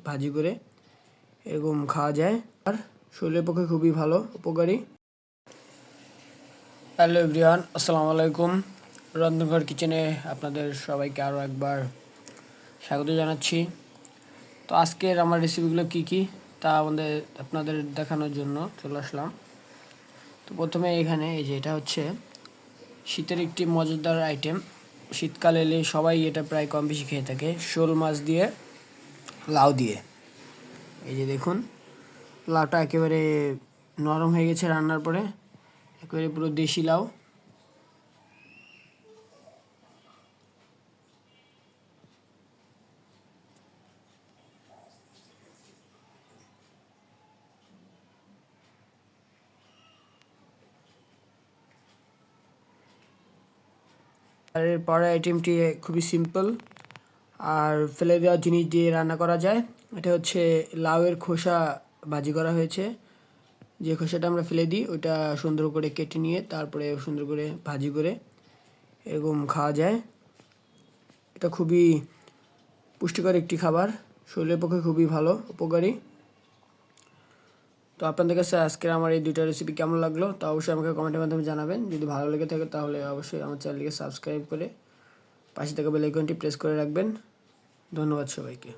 ভাজি করে এরকম খাওয়া যায়, আর শরীরের পক্ষে খুবই ভালো, উপকারী। হ্যালো এভরিওয়ান, আসসালামু আলাইকুম। রন্ধনঘর কিচেনে আপনাদের সবাইকে আরও একবার স্বাগত জানাচ্ছি। তো আজকের আমার রেসিপিগুলো কী তা আপনাদের দেখানোর জন্য চলে আসলাম। তো প্রথমে এখানে এই যে এটা হচ্ছে শীতের একটি মজাদার আইটেম। শীতকাল এলে সবাই এটা প্রায় কম বেশি খেয়ে থাকে, শোল মাছ দিয়ে লাউ দিয়ে। এই যে দেখুন, লাউটা একেবারে নরম হয়ে গেছে রান্নার পরে, একেবারে পুরো দেশি লাউ। আর এর পরের আইটেমটি খুবই সিম্পল আর ফেলে দেওয়া জিনিস দিয়ে রান্না করা যায়। এটা হচ্ছে লাউয়ের খোসা ভাজি করা হয়েছে। যে খোসাটা আমরা ফেলে দিই ওটা সুন্দর করে কেটে নিয়ে তারপরে সুন্দর করে ভাজি করে এরকম খাওয়া যায়। এটা খুবই পুষ্টিকর একটি খাবার, শরীরের পক্ষে খুবই ভালো, উপকারী। তো আপনাদের কাছে আজকের আমার এই দুইটা রেসিপি কেমন লাগলো তা অবশ্যই আমাকে কমেন্টের মাধ্যমে জানাবেন। যদি ভালো লেগে থাকে তাহলে অবশ্যই আমার চ্যানেলটিকে সাবস্ক্রাইব করে পাশে থাকা বেল আইকনটি প্রেস করে রাখবেন। ধন্যবাদ সবাইকে।